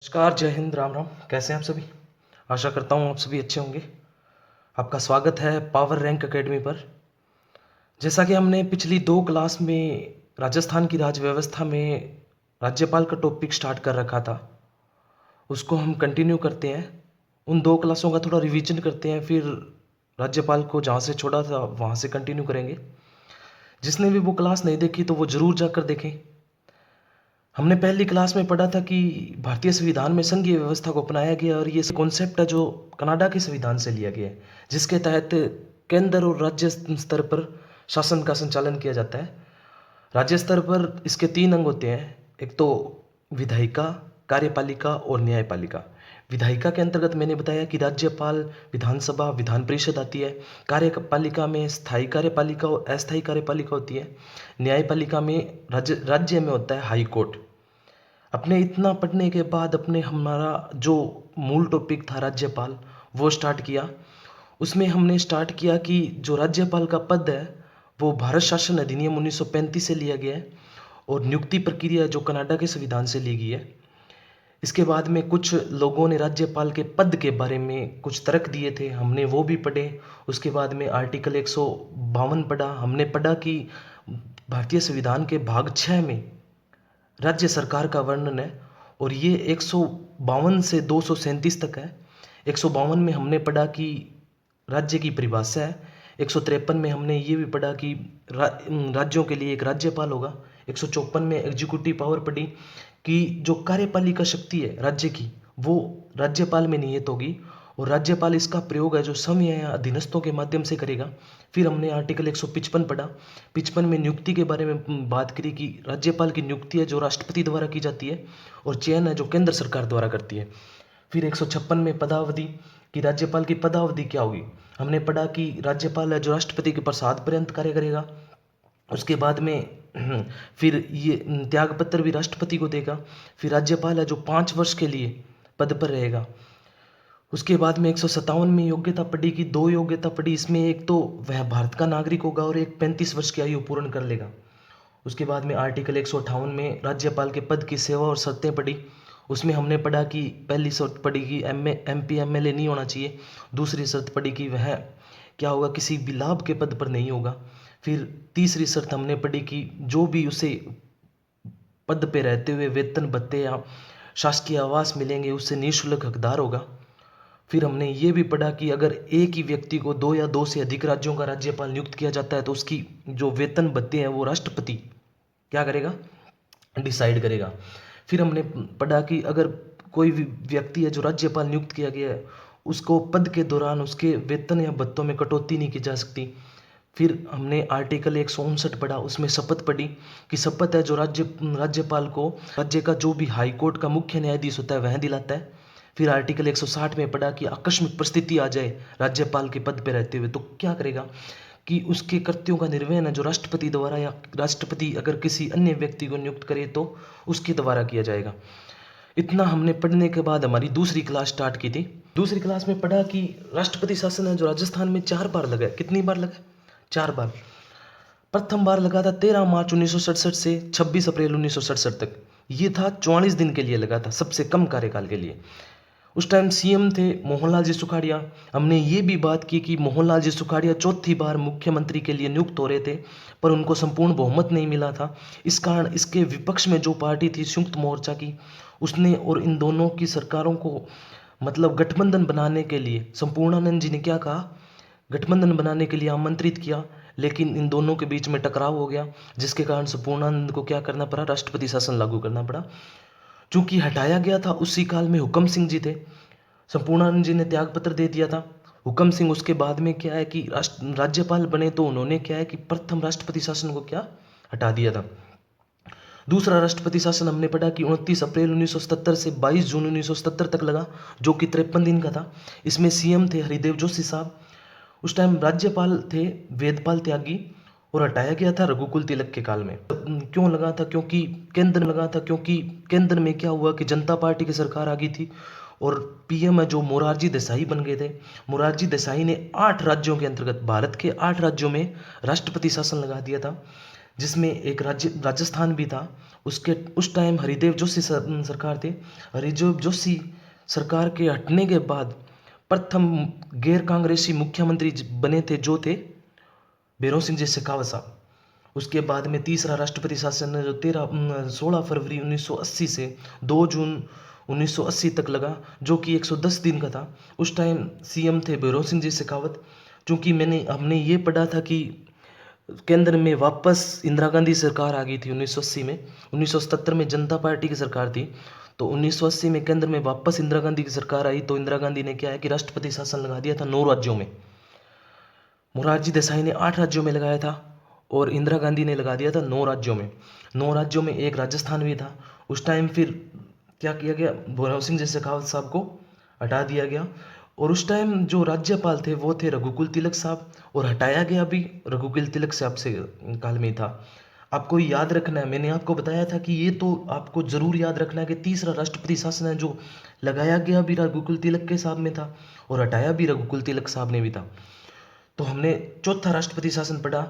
नमस्कार, जय हिंद, राम राम। कैसे हैं आप सभी? आशा करता हूँ आप सभी अच्छे होंगे। आपका स्वागत है पावर रैंक एकेडमी पर। जैसा कि हमने पिछली 2 क्लास में राजस्थान की राज व्यवस्था में राज्यपाल का टॉपिक स्टार्ट कर रखा था, उसको हम कंटिन्यू करते हैं। उन 2 क्लासों का थोड़ा रिवीजन करते हैं, फिर राज्यपाल को जहाँ से छोड़ा था वहाँ से कंटिन्यू करेंगे। जिसने भी वो क्लास नहीं देखी तो वो ज़रूर जाकर देखें। हमने पहली क्लास में पढ़ा था कि भारतीय संविधान में संघीय व्यवस्था को अपनाया गया और ये कॉन्सेप्ट है जो कनाडा के संविधान से लिया गया है, जिसके तहत केंद्र और राज्य स्तर पर शासन का संचालन किया जाता है। राज्य स्तर पर इसके 3 अंग होते हैं। एक तो विधायिका, कार्यपालिका और न्यायपालिका। विधायिका के अंतर्गत मैंने बताया कि राज्यपाल, विधानसभा, विधान परिषद आती है। कार्यपालिका में स्थायी कार्यपालिका और अस्थायी कार्यपालिका होती है। न्यायपालिका में राज्य में होता है हाई कोर्ट। अपने इतना पढ़ने के बाद अपने हमारा जो मूल टॉपिक था राज्यपाल, वो स्टार्ट किया। उसमें हमने स्टार्ट किया कि जो राज्यपाल का पद है वो भारत शासन अधिनियम 1935 से लिया गया है और नियुक्ति प्रक्रिया जो कनाडा के संविधान से ली गई है। इसके बाद में कुछ लोगों ने राज्यपाल के पद के बारे में कुछ तर्क दिए थे, हमने वो भी पढ़े। उसके बाद में आर्टिकल 152 पढ़ा। हमने पढ़ा कि भारतीय संविधान के भाग 6 में राज्य सरकार का वर्णन है और ये 152 से 237 तक है। 152 में हमने पढ़ा कि राज्य की परिभाषा है। 153 में हमने ये भी पढ़ा कि राज्यों के लिए एक राज्यपाल होगा। 154 में एग्जीक्यूटिव पावर पढ़ी कि जो कार्यपालिका शक्ति है राज्य की, वो राज्यपाल में निहित होगी और राज्यपाल इसका प्रयोग है जो संघ या अधीनस्थों के माध्यम से करेगा। फिर हमने आर्टिकल 155 पढ़ा। 55 में नियुक्ति के बारे में बात करी कि राज्यपाल की नियुक्ति है जो राष्ट्रपति द्वारा की जाती है और चयन है जो केंद्र सरकार द्वारा करती है। फिर 156 में पदावधि कि राज्यपाल की पदावधि क्या होगी। हमने पढ़ा कि राज्यपाल है जो राष्ट्रपति के प्रसाद पर्यंत कार्य करेगा। उसके बाद में फिर ये त्याग पत्र भी राष्ट्रपति को देगा। फिर राज्यपाल है जो 5 वर्ष के लिए पद पर रहेगा। उसके बाद में 157 में योग्यता पढ़ी कि 2 योग्यता पढ़ी। इसमें एक तो वह भारत का नागरिक होगा और एक 35 वर्ष की आयु पूर्ण कर लेगा। उसके बाद में आर्टिकल 158 में राज्यपाल के पद की सेवा और शर्तें पढ़ी। उसमें हमने पढ़ा कि पहली शर्त पढ़ी कि MP MLA नहीं होना चाहिए। दूसरी शर्त पढ़ी कि वह क्या होगा, किसी भी लाभ के पद पर नहीं होगा। फिर तीसरी शर्त हमने पढ़ी कि जो भी उसे पद पे रहते हुए वेतन भत्ते या शासकीय आवास मिलेंगे उससे निःशुल्क हकदार होगा। फिर हमने ये भी पढ़ा कि अगर एक ही व्यक्ति को 2 या 2 से अधिक राज्यों का राज्यपाल नियुक्त किया जाता है तो उसकी जो वेतन भत्ते हैं वो राष्ट्रपति क्या करेगा, डिसाइड करेगा। फिर हमने पढ़ा कि अगर कोई भी व्यक्ति है जो राज्यपाल नियुक्त किया गया है उसको पद के दौरान उसके वेतन या भत्तों में कटौती नहीं की जा सकती। फिर हमने आर्टिकल 159 पढ़ा। उसमें शपथ पढ़ी कि शपथ है जो राज्यपाल को राज्य का जो भी हाई कोर्ट का मुख्य न्यायाधीश होता है वह दिलाता है। फिर आर्टिकल 160 में पढ़ा कि आकस्मिक परिस्थिति आ जाए राज्यपाल के पद पर रहते हुए तो क्या करेगा, कि उसके कृत्यों का निर्वहन है जो राष्ट्रपति द्वारा या राष्ट्रपति अगर किसी अन्य व्यक्ति को नियुक्त करे तो उसके द्वारा किया जाएगा। इतना हमने पढ़ने के बाद हमारी दूसरी क्लास स्टार्ट की थी। दूसरी क्लास में पढ़ा कि राष्ट्रपति शासन है जो राजस्थान में 4 बार लगा। कितनी बार लगा? 4 बार। प्रथम बार लगा था 13 मार्च 1967 से 26 अप्रैल 1967 तक। ये था 44 दिन के लिए लगा था, सबसे कम कार्यकाल के लिए। उस टाइम CM थे मोहनलाल जी सुखाड़िया। हमने ये भी बात की कि मोहनलाल जी सुखाड़िया चौथी बार मुख्यमंत्री के लिए नियुक्त हो रहे थे पर उनको संपूर्ण बहुमत नहीं मिला था। इस कारण इसके विपक्ष में जो पार्टी थी संयुक्त मोर्चा की, उसने और इन दोनों की सरकारों को मतलब गठबंधन बनाने के लिए संपूर्णानंद जी ने क्या कहा, गठबंधन बनाने के लिए आमंत्रित किया। लेकिन इन दोनों के बीच में टकराव हो गया जिसके कारण संपूर्णानंद को क्या करना पड़ा, राष्ट्रपति शासन लागू करना पड़ा। चूंकि हटाया गया था उसी काल में हुक्म सिंह जी थे। संपूर्णानंद जी ने त्यागपत्र दे दिया था। हुक्म सिंह उसके बाद में क्या है कि राज्यपाल बने तो उन्होंने क्या है कि प्रथम राष्ट्रपति शासन को क्या हटा दिया था। दूसरा राष्ट्रपति शासन हमने पढ़ा कि 29 अप्रैल 1977 से 22 जून 1977 तक लगा, जो कि 53 दिन का था। इसमें CM थे हरिदेव जोशी साहब। उस टाइम राज्यपाल थे वेदपाल त्यागी और हटाया गया था रघुकुल तिलक के काल में। क्यों लगा था? क्योंकि केंद्र में लगा था, क्योंकि केंद्र में क्या हुआ कि जनता पार्टी की सरकार आ गई थी और PM है जो मोरारजी देसाई बन गए थे। मोरारजी देसाई ने 8 राज्यों के अंतर्गत, भारत के 8 राज्यों में राष्ट्रपति शासन लगा दिया था, जिसमें एक राजस्थान भी था। उसके उस टाइम हरिदेव जोशी सरकार थे। हरिदेव जोशी सरकार के हटने के बाद प्रथम गैर कांग्रेसी मुख्यमंत्री बने थे जो थे भैरों सिंह जी शेखावत साहब। उसके बाद में तीसरा राष्ट्रपति शासन जो 16 फरवरी 1980 से 2 जून 1980 तक लगा, जो कि 110 दिन का था। उस टाइम सीएम थे भैरों सिंह जी शेखावत। चूँकि हमने ये पढ़ा था कि केंद्र में वापस इंदिरा गांधी सरकार आ गई थी 1980 में। 1977 में जनता पार्टी की सरकार थी, तो 1980 में केंद्र में वापस इंदिरा गांधी की सरकार आई। तो इंदिरा गांधी ने क्या है कि राष्ट्रपति शासन लगा दिया था 9 राज्यों में। मोरारजी देसाई ने 8 राज्यों में लगाया था और इंदिरा गांधी ने लगा दिया था 9 राज्यों में। 9 राज्यों में एक राजस्थान भी था। उस टाइम फिर क्या किया गया, भैरों सिंह जी शेखावत साहब को हटा दिया गया और उस टाइम जो राज्यपाल थे वो थे रघुकुल तिलक साहब, और हटाया गया भी रघुकुल तिलक साहब से काल में ही था। आपको याद रखना है, मैंने आपको बताया था कि ये तो आपको जरूर याद रखना है कि तीसरा राष्ट्रपति शासन है जो लगाया गया भी रघुकुल तिलक के साहब में था और हटाया भी रघुकुल तिलक साहब ने भी था। तो हमने चौथा राष्ट्रपति शासन पढ़ा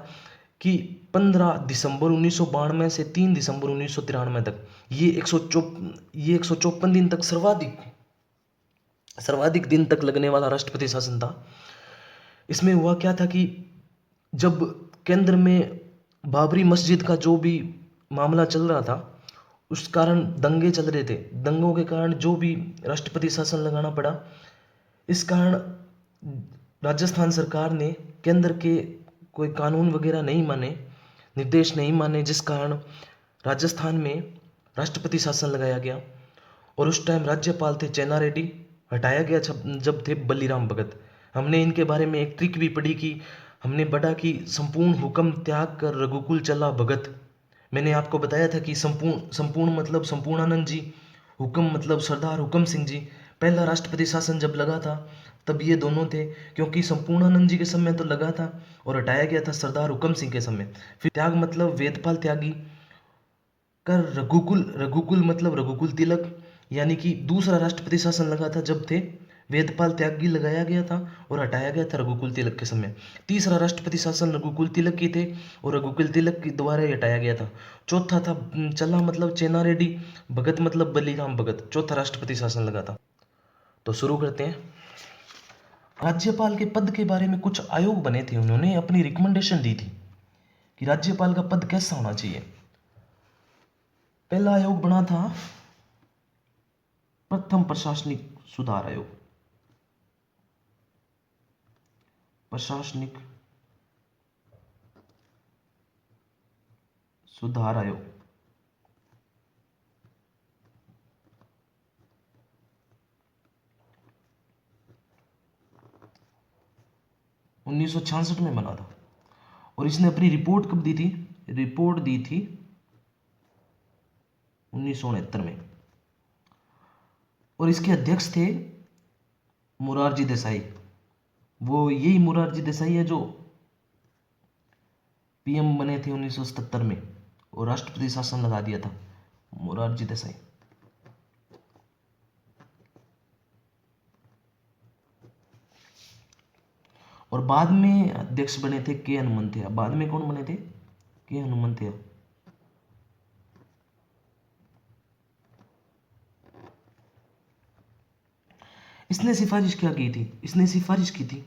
कि 15 दिसंबर 1992 से 3 दिसंबर 1993 तक ये 154 दिन तक सर्वाधिक दिन तक लगने वाला राष्ट्रपति शासन था। इसमें हुआ क्या था कि जब केंद्र में बाबरी मस्जिद का जो भी मामला चल रहा था, उस कारण दंगे चल रहे थे। दंगों के कारण जो भी राष्ट्रपति शासन लगाना पड़ा। इस कारण राजस्थान सरकार ने केंद्र के कोई कानून वगैरह नहीं माने, निर्देश नहीं माने, जिस कारण राजस्थान में राष्ट्रपति शासन लगाया गया। और उस टाइम राज्यपाल थे चेन्ना रेड्डी, हटाया गया जब थे बलीराम भगत। हमने इनके बारे में एक ट्रिक भी पढ़ी कि हमने पढ़ा कि संपूर्ण हुक्म त्याग कर रघुकुल चला भगत। मैंने आपको बताया था कि संपूर्ण मतलब संपूर्णानंद जी, हुक्म मतलब सरदार हुक्म सिंह जी। पहला राष्ट्रपति शासन जब लगा था तब ये दोनों थे, क्योंकि संपूर्णानंद जी के समय तो लगा था और हटाया गया था सरदार हुक्म सिंह के समय। फिर त्याग मतलब वेदपाल त्यागी कर रघुकुल, रघुकुल मतलब रघुकुल तिलक, यानी कि दूसरा राष्ट्रपति शासन लगा था जब थे वेदपाल त्यागी लगाया गया था और हटाया गया था रघुकुल तिलक के समय। तीसरा राष्ट्रपति शासन रघुकुल तिलक की थे और रघुकुल तिलक के द्वारा ही हटाया गया था। चौथा था चला मतलब चेन्ना रेड्डी, भगत मतलब बलीराम भगत। चौथा राष्ट्रपति शासन लगा था। तो शुरू करते हैं। राज्यपाल के पद के बारे में कुछ आयोग बने थे, उन्होंने अपनी रिकमेंडेशन दी थी कि राज्यपाल का पद कैसा होना चाहिए। पहला आयोग बना था प्रथम प्रशासनिक सुधार आयोग। प्रशासनिक सुधार आयोग। उन्नीस सौ छियासठ में बना था और इसने अपनी रिपोर्ट कब दी थी? रिपोर्ट दी थी 1969 में। और इसके अध्यक्ष थे मोरारजी देसाई। वो यही मोरारजी देसाई है जो पीएम बने थे 1977 में और राष्ट्रपति शासन लगा दिया था, मोरारजी देसाई। और बाद में अध्यक्ष बने थे के हनुमंतिया। बाद में कौन बने थे? के हनुमंतिया। इसने सिफारिश क्या की थी? इसने सिफारिश की थी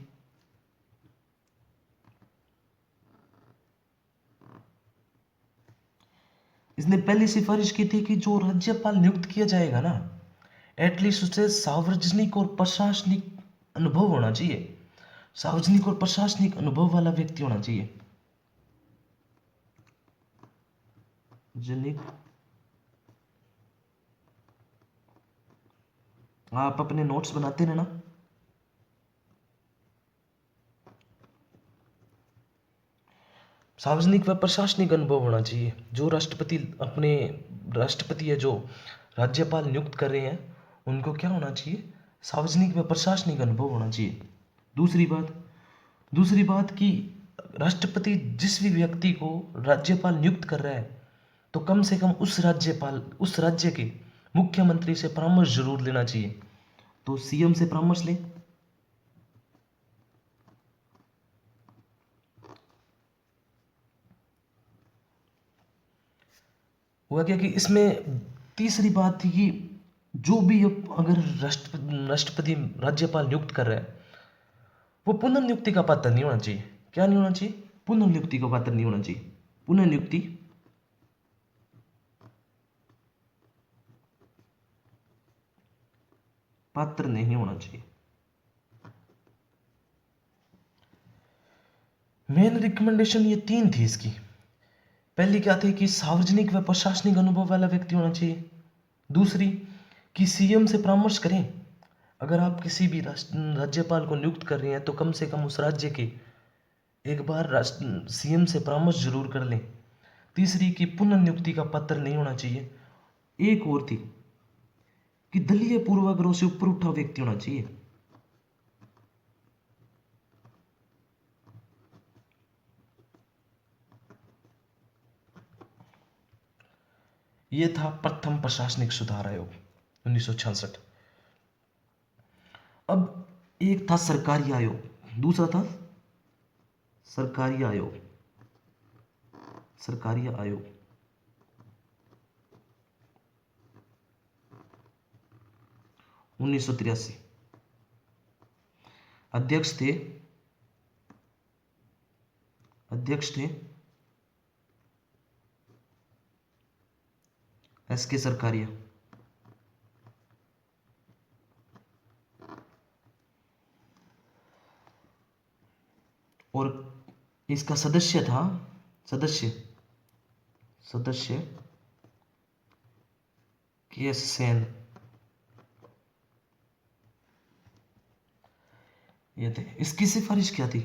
इसने पहली सिफारिश की थी कि जो राज्यपाल नियुक्त किया जाएगा ना, एटलीस्ट उसे सार्वजनिक और प्रशासनिक अनुभव होना चाहिए। सार्वजनिक और प्रशासनिक अनुभव वाला व्यक्ति होना चाहिए। जनिक, आप अपने नोट्स बनाते रहना। सार्वजनिक व प्रशासनिक अनुभव होना चाहिए। जो राष्ट्रपति है, जो राज्यपाल नियुक्त कर रहे हैं, उनको क्या होना चाहिए? सार्वजनिक व प्रशासनिक अनुभव होना चाहिए। दूसरी बात कि राष्ट्रपति जिस भी व्यक्ति को राज्यपाल नियुक्त कर रहा है तो कम से कम उस राज्य के मुख्यमंत्री से परामर्श जरूर लेना चाहिए। तो सीएम से परामर्श लें। हुआ क्या कि इसमें तीसरी बात थी कि जो भी अगर राष्ट्रपति राज्यपाल नियुक्त कर रहा है वो पुनर्नियुक्ति का पात्र नहीं होना चाहिए। क्या नहीं होना चाहिए? पुनर्नियुक्ति का पात्र नहीं होना चाहिए। पुनर्नियुक्ति पात्र नहीं होना चाहिए। मेन रिकमेंडेशन ये 3 थी इसकी। पहली क्या थी कि सार्वजनिक व प्रशासनिक अनुभव वाला व्यक्ति होना चाहिए। दूसरी कि सीएम से परामर्श करें। अगर आप किसी भी राज्यपाल को नियुक्त कर रहे हैं तो कम से कम उस राज्य के एक बार सीएम से परामर्श जरूर कर लें। तीसरी कि पुनर्नियुक्ति का पत्र नहीं होना चाहिए। एक और थी कि दलीय पूर्वाग्रहों से ऊपर उठा व्यक्ति होना चाहिए। यह था प्रथम प्रशासनिक सुधार आयोग 1966। अब एक था सरकारी आयोग, दूसरा था सरकारी आयोग। सरकारी आयोग 1983। अध्यक्ष थे एस के सरकारिया। और इसका सदस्य था सदस्य के एस सेन। ये थे। इसकी सिफारिश क्या थी?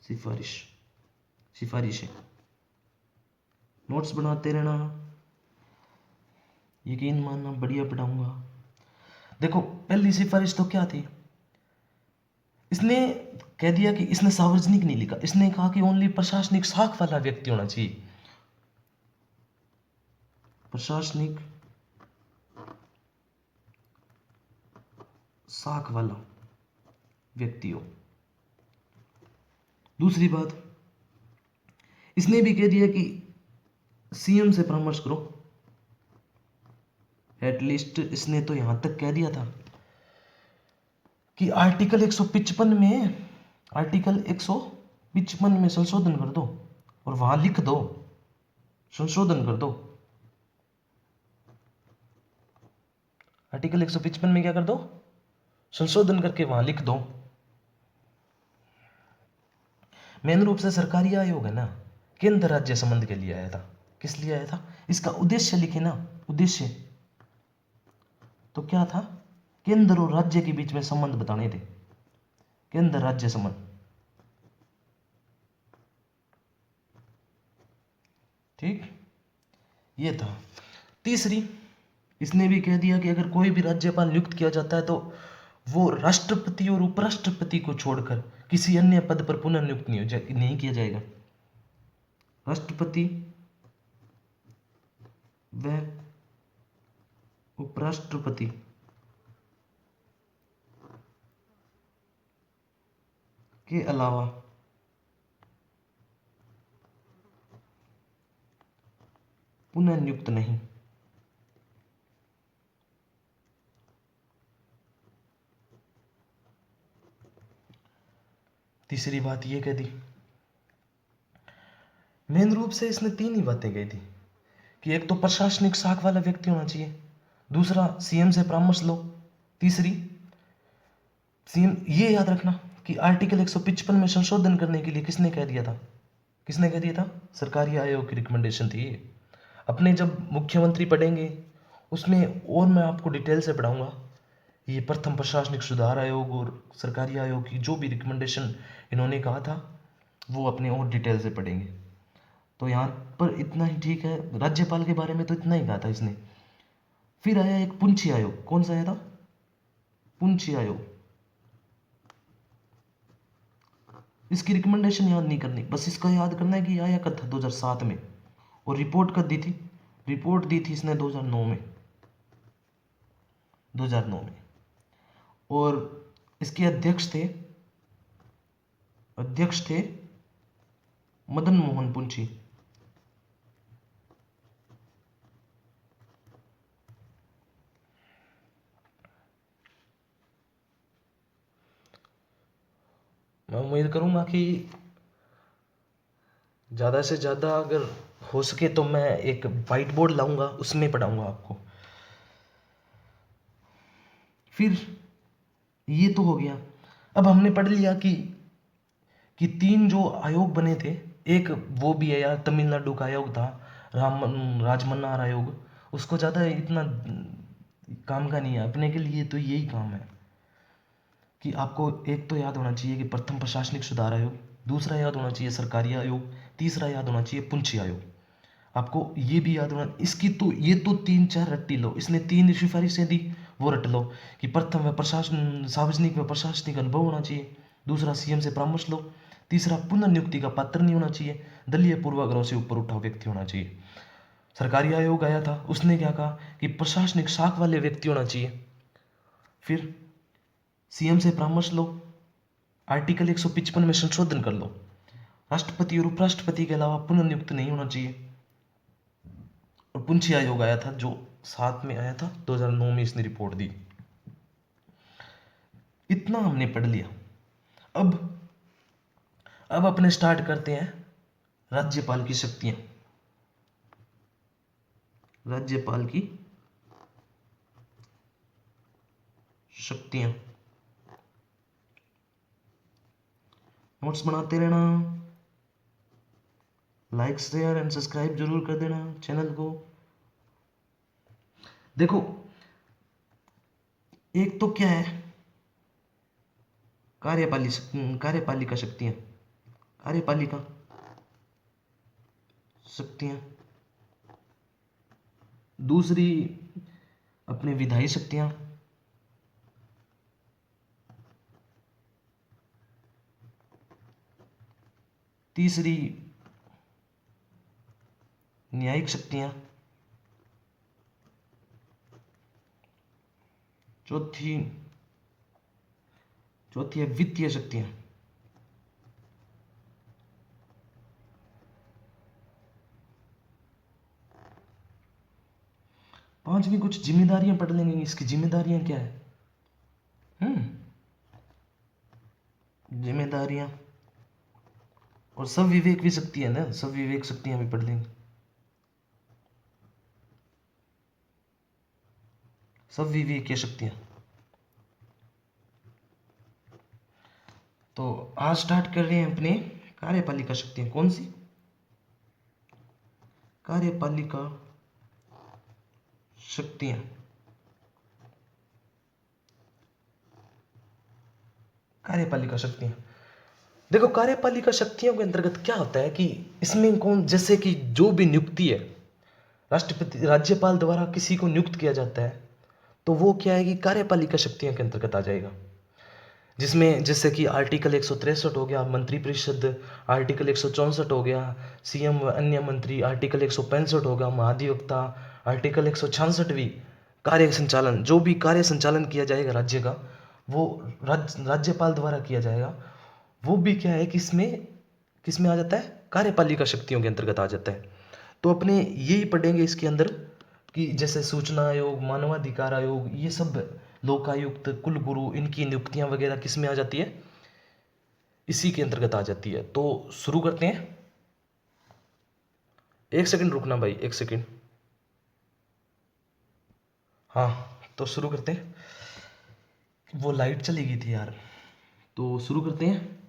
सिफारिश है। नोट्स बनाते रहना, यकीन मानना, बढ़िया पढ़ाऊंगा। देखो पहली सिफारिश तो क्या थी? इसने कह दिया कि इसने सार्वजनिक नहीं लिखा, इसने कहा कि ओनली प्रशासनिक शाख वाला व्यक्ति होना चाहिए। प्रशासनिक शाख वाला व्यक्ति हो। दूसरी बात, इसने भी कह दिया कि सीएम से परामर्श करो। एटलीस्ट इसने तो यहां तक कह दिया था कि आर्टिकल 155 में संशोधन कर दो और वहां लिख दो, संशोधन कर दो। आर्टिकल 155 में क्या कर दो? संशोधन करके वहां लिख दो। मेन रूप से सरकारी आयोग है ना, केंद्र राज्य संबंध के लिए आया था। किस लिए आया था? इसका उद्देश्य लिखे ना, उद्देश्य तो क्या था? केंद्र और राज्य के बीच में संबंध बताने थे, केंद्र राज्य संबंध। ठीक, ये था। तीसरी, इसने भी कह दिया कि अगर कोई भी राज्यपाल नियुक्त किया जाता है तो वो राष्ट्रपति और उपराष्ट्रपति को छोड़कर किसी अन्य पद पर पुनर्नियुक्त नहीं किया जाएगा। राष्ट्रपति व उपराष्ट्रपति के अलावा पुनर्नियुक्त नहीं। तीसरी बात ये कह दी। मेन रूप से इसने 3 ही बातें कही थी कि एक तो प्रशासनिक शाख वाला व्यक्ति होना चाहिए, दूसरा सीएम से परामर्श लो, तीसरी सीएम, ये याद रखना कि आर्टिकल 155 में संशोधन करने के लिए किसने कह दिया था? सरकारी आयोग की रिकमेंडेशन थी। अपने जब मुख्यमंत्री पढ़ेंगे उसमें और मैं आपको डिटेल से पढ़ाऊंगा ये प्रथम प्रशासनिक सुधार आयोग और सरकारी आयोग की जो भी रिकमेंडेशन इन्होंने कहा था वो अपने और डिटेल से पढ़ेंगे। तो यहाँ पर इतना ही ठीक है। राज्यपाल के बारे में तो इतना ही कहा था इसने। फिर आया एक पुंछी आयोग। कौन सा आया था? पुंछी आयोग। इसकी रिकमेंडेशन याद नहीं करनी, बस इसका याद करना है कि आया कब था? 2007 में। और रिपोर्ट कब दी थी? रिपोर्ट दी थी इसने 2009 में। 2009 में। और इसके अध्यक्ष थे मदन मोहन पुंछी। मैं उम्मीद करूँगा कि ज़्यादा से ज़्यादा अगर हो सके तो मैं एक वाइट बोर्ड लाऊंगा, उसमें पढ़ाऊंगा आपको। फिर ये तो हो गया। अब हमने पढ़ लिया कि तीन जो आयोग बने थे, एक वो भी है यार, तमिलनाडु का आयोग था, राजमन्नार आयोग। उसको ज़्यादा इतना काम का नहीं है, अपने के लिए तो यही काम है कि आपको एक तो याद होना चाहिए कि प्रथम प्रशासनिक सुधार आयोग, दूसरा याद होना चाहिए सरकारी आयोग, तीसरा याद होना चाहिए पुंछी आयोग। आपको ये भी याद होना, इसकी तो ये तो तीन चार रट्टी लो, इसने तीन सिफारिशें दी, वो रट लो कि प्रथम व प्रशासन सार्वजनिक व प्रशासनिक अनुभव होना चाहिए, दूसरा सीएम से परामर्श लो, तीसरा पुनर्नियुक्ति का पात्र नहीं होना चाहिए, दलीय पूर्वाग्रह से ऊपर उठा व्यक्ति होना चाहिए। सरकारी आयोग आया था, उसने क्या कहा कि प्रशासनिक शाख वाले व्यक्ति होना चाहिए। फिर सीएम से परामर्श लो, आर्टिकल 155 में संशोधन कर लो, राष्ट्रपति और उपराष्ट्रपति के अलावा पुनर्नियुक्त नहीं होना चाहिए। और पुंछी आयोग आया था जो साथ में आया था, 2009 में इसने रिपोर्ट दी। इतना हमने पढ़ लिया। अब अपने स्टार्ट करते हैं राज्यपाल की शक्तियां। राज्यपाल की शक्तियां, नोट्स बनाते रहना, लाइक शेयर एंड सब्सक्राइब जरूर कर देना चैनल को। देखो, एक तो क्या है, कार्यपालिका शक्तियां, कार्यपालिका शक्तियां। दूसरी अपनी विधायी शक्तियां, तीसरी न्यायिक शक्तियां, चौथी है वित्तीय शक्तियां। पांचवी कुछ जिम्मेदारियां पढ़ लेंगे, इसकी जिम्मेदारियां क्या है। जिम्मेदारियां और सब विवेक भी शक्ति है ना, सब विवेक शक्तियां भी पढ़ लेंगे। सब विवेकीय शक्तियां। तो आज स्टार्ट कर रहे हैं अपने कार्यपालिका शक्तियां। कौन सी कार्यपालिका शक्तियां। कार्यपालिका शक्तियां, देखो कार्यपालिका शक्तियों के अंतर्गत क्या होता है कि इसमें कौन, जैसे कि जो भी नियुक्ति है, राष्ट्रपति राज्यपाल द्वारा किसी को नियुक्त किया जाता है, तो वो क्या है कि कार्यपालिका शक्तियों के अंतर्गत आ जाएगा। जिसमें जैसे कि आर्टिकल 163 हो गया मंत्रिपरिषद, आर्टिकल 164 हो गया सीएम व अन्य मंत्री, आर्टिकल 165 हो गया महाधिवक्ता, आर्टिकल 166 भी कार्य संचालन, जो भी कार्य संचालन किया जाएगा राज्य का, वो राज्यपाल द्वारा किया जाएगा। वो भी क्या है कि इसमें किसमें आ जाता है, कार्यपालिका शक्तियों के अंतर्गत आ जाता है। तो अपने यही पढ़ेंगे इसके अंदर कि जैसे सूचना आयोग, मानवाधिकार आयोग, ये सब, लोकायुक्त, कुलगुरु, इनकी नियुक्तियां वगैरह किस में आ जाती है, इसी के अंतर्गत आ जाती है। तो शुरू करते हैं। एक सेकंड रुकना भाई, एक सेकंड। हाँ, तो शुरू करते हैं। वो लाइट चली गई थी यार, तो शुरू करते हैं।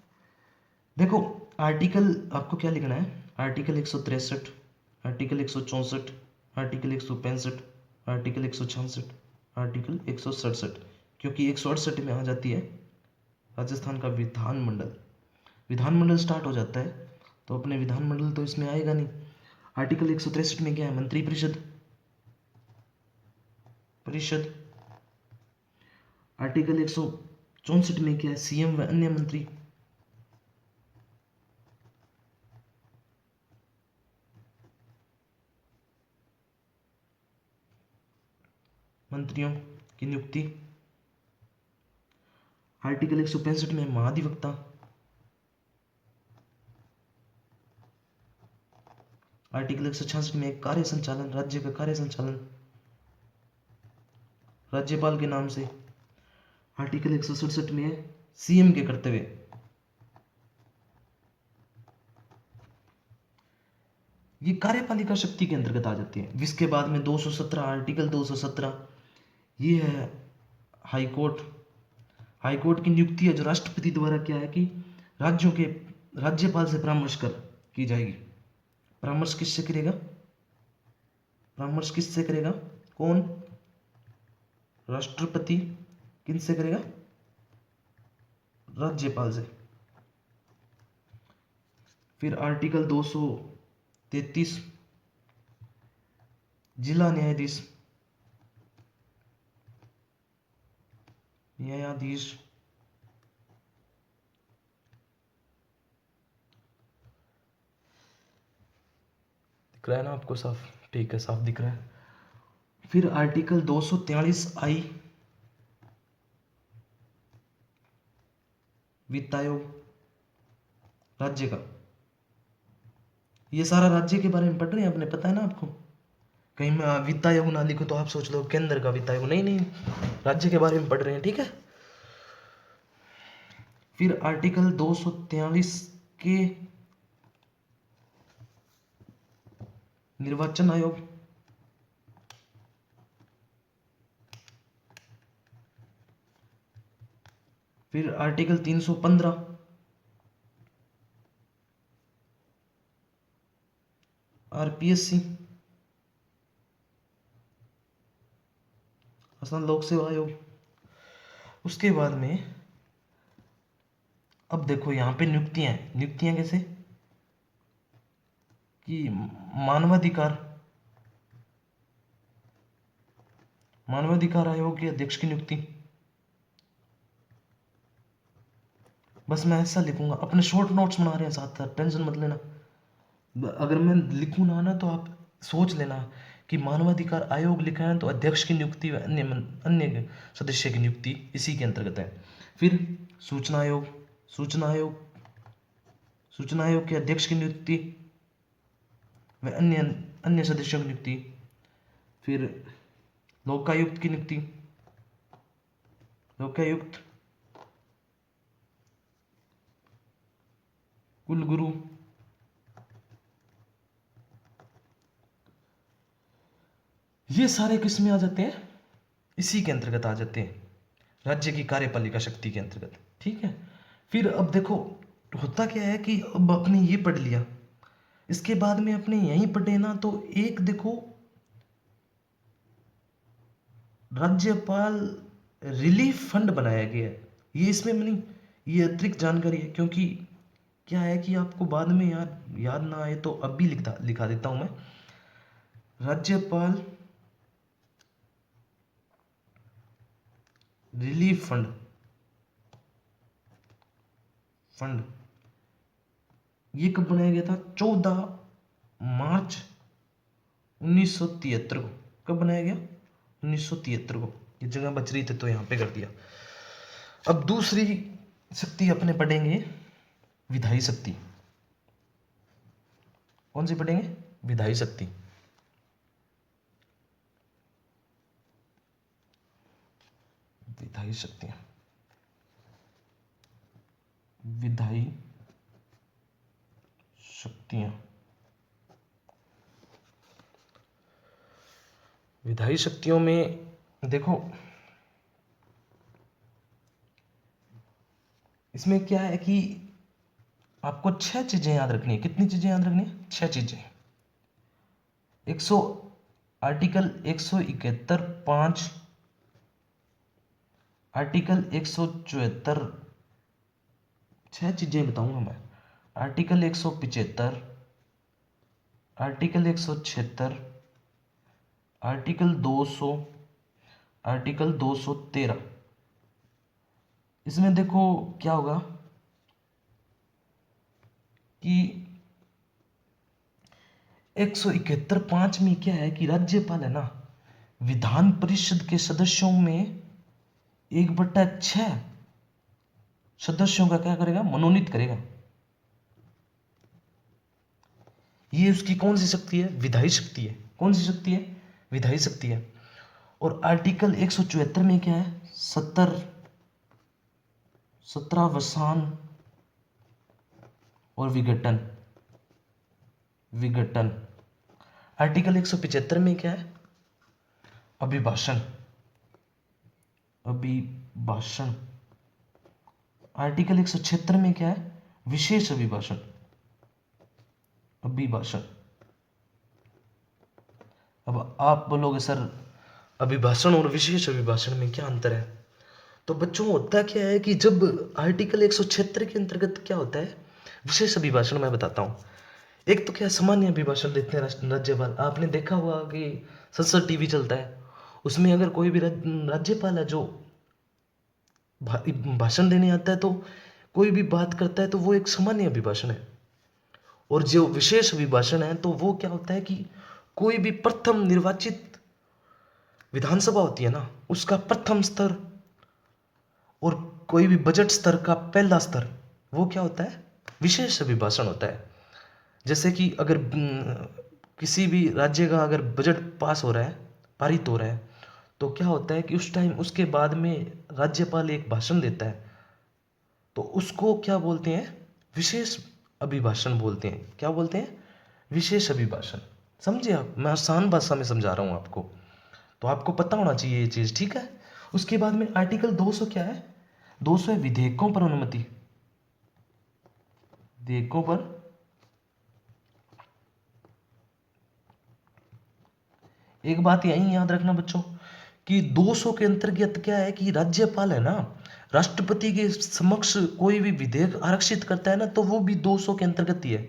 देखो, आर्टिकल आपको क्या लिखना है, article 163, article 164, article 165, article 166, article 167, क्योंकि 168 में आ जाती है राजस्थान का विधानमंडल। विधानमंडल स्टार्ट हो जाता है, तो अपने विधानमंडल तो इसमें आएगा नहीं। आर्टिकल 163 में क्या है, मंत्रिपरिषद, परिषद। आर्टिकल 164 में क्या है, सीएम व अन्य मंत्री। मंत्रियों की नियुक्ति। आर्टिकल 165 में महाधिवक्ता। आर्टिकल 166 में कार्य संचालन, राज्य का कार्य संचालन राज्यपाल के नाम से। आर्टिकल 167 में सीएम के कर्तव्य। ये कार्यपालिका शक्ति के अंतर्गत आ जाती है। इसके बाद में 217 आर्टिकल 217 ये है हाई कोर्ट। हाई कोर्ट की नियुक्ति है जो राष्ट्रपति द्वारा क्या है कि राज्यों के राज्यपाल से परामर्श कर की जाएगी। परामर्श किससे करेगा? परामर्श किससे करेगा? कौन? राष्ट्रपति। किनसे करेगा? राज्यपाल से। फिर आर्टिकल 233 जिला न्यायाधीश न्यायाधीश दिख रहा है ना आपको साफ? ठीक है, साफ दिख रहा है। फिर आर्टिकल 243 आई वित्त आयोग राज्य का। ये सारा राज्य के बारे में पढ़ रहे हैं अपने, पता है ना आपको? कहीं मैं वित्त आयोग ना लिखूं तो आप सोच लो केंद्र का वित्त आयोग। नहीं नहीं, राज्य के बारे में पढ़ रहे हैं, ठीक है। फिर आर्टिकल 243 के निर्वाचन आयोग। फिर आर्टिकल 315 आरपीएससी असम लोक सेवा आयोग। उसके बाद में अब देखो यहाँ पे नियुक्तियां हैं। नियुक्तियां कैसे कि मानवाधिकार आयोग के अध्यक्ष की नियुक्ति। बस मैं ऐसा लिखूंगा, अपने शॉर्ट नोट्स बना रहे हैं साथ साथ, टेंशन मत लेना। अगर मैं लिखूं ना तो आप सोच लेना कि मानवाधिकार आयोग लिखा है तो अध्यक्ष की नियुक्ति व अन्य सदस्य की नियुक्ति इसी के अंतर्गत है। फिर सूचना आयोग। सूचना आयोग के अध्यक्ष की नियुक्ति व अन्य अन्य सदस्यों की नियुक्ति। फिर लोकायुक्त की नियुक्ति। लोकायुक्त, कुलगुरु, ये सारे किस में आ जाते हैं? इसी के अंतर्गत आ जाते हैं, राज्य की कार्यपालिका शक्ति के अंतर्गत, ठीक है। फिर अब देखो होता क्या है कि अब अपने ये पढ़ लिया, इसके बाद में अपने यहीं पढ़े ना तो एक देखो राज्यपाल रिलीफ फंड बनाया गया है। ये इसमें नहीं, ये अतिरिक्त जानकारी है, क्योंकि क्या है कि आपको बाद में याद ना आए तो अब भी लिखा देता हूं मैं। राज्यपाल रिलीफ फंड ये कब बनाया गया था? 14 मार्च 1973 को। कब बनाया गया? 1973 को। ये जगह बच रही थी तो यहाँ पे कर दिया। अब दूसरी शक्ति अपने पढ़ेंगे, विधायी शक्ति। कौन सी पढ़ेंगे? विधायी शक्ति। विधायी शक्तियां, विधायी शक्तियां। विधायी शक्तियों में देखो इसमें क्या है कि आपको 6 चीजें याद रखनी है। कितनी चीजें याद रखनी है? 6 चीजें। 100 आर्टिकल 171(5), आर्टिकल 174, 6 चीजें बताऊंगा मैं। Article 175, article 176, article 200, article 213। इसमें देखो क्या होगा कि 171(5) में क्या है कि राज्यपाल है ना, विधान परिषद के सदस्यों में 1/6 सदस्यों का क्या करेगा? मनोनीत करेगा। ये उसकी कौन सी शक्ति है? विधायी शक्ति है। कौन सी शक्ति है? विधायी शक्ति है। और आर्टिकल 174 में क्या है? 17 और विघटन। आर्टिकल 175 में क्या है? अभिभाषण। अभिभाषण। आर्टिकल 176 में क्या है? विशेष अभिभाषण। अभिभाषण। अब आप बोलोगे सर अभिभाषण और विशेष अभिभाषण में क्या अंतर है? तो बच्चों होता क्या है कि जब आर्टिकल 176 के अंतर्गत क्या होता है, विशेष अभिभाषण मैं बताता हूँ। एक तो क्या सामान्य अभिभाषण देते हैं राज्यपाल। आपने देखा हुआ कि संसद टीवी चलता है, उसमें अगर कोई भी राज्यपाल है जो भाषण देने आता है तो कोई भी बात करता है तो वो एक सामान्य अभिभाषण है। और जो विशेष अभिभाषण है तो वो क्या होता है कि कोई भी प्रथम निर्वाचित विधानसभा होती है ना, उसका प्रथम स्तर और कोई भी बजट स्तर का पहला स्तर, वो क्या होता है? विशेष अभिभाषण होता है। जैसे कि अगर किसी भी राज्य का अगर बजट पास हो रहा है, पारित हो रहा है, तो क्या होता है कि उस टाइम उसके बाद में राज्यपाल एक भाषण देता है, तो उसको क्या बोलते हैं? विशेष अभिभाषण बोलते हैं। क्या बोलते हैं? विशेष अभिभाषण। समझे आप? मैं आसान भाषा में समझा रहा हूँ आपको, तो आपको पता होना चाहिए ये चीज़, ठीक है? उसके बाद में आर्टिकल 200 क्या है? 200 है विधेयकों पर अनुमति। विधेयकों पर एक बात यही याद रखना बच्चों कि 200 के अंतर्गत क्या है कि राज्यपाल है ना, राष्ट्रपति के समक्ष कोई भी विधेयक आरक्षित करता है ना, तो वो भी 200 के अंतर्गत ही है।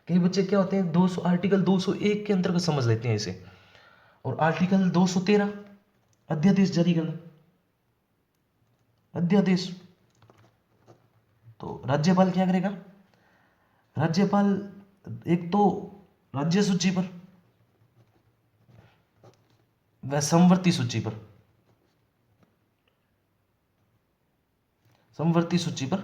कई बच्चे क्या होते हैं 200 आर्टिकल 201 के अंतर्गत समझ लेते हैं इसे। और आर्टिकल 213 अध्यादेश जारी करना। अध्यादेश तो राज्यपाल क्या करेगा? राज्यपाल एक तो राज्य सूची पर व समवर्ती सूची पर, समवर्ती सूची पर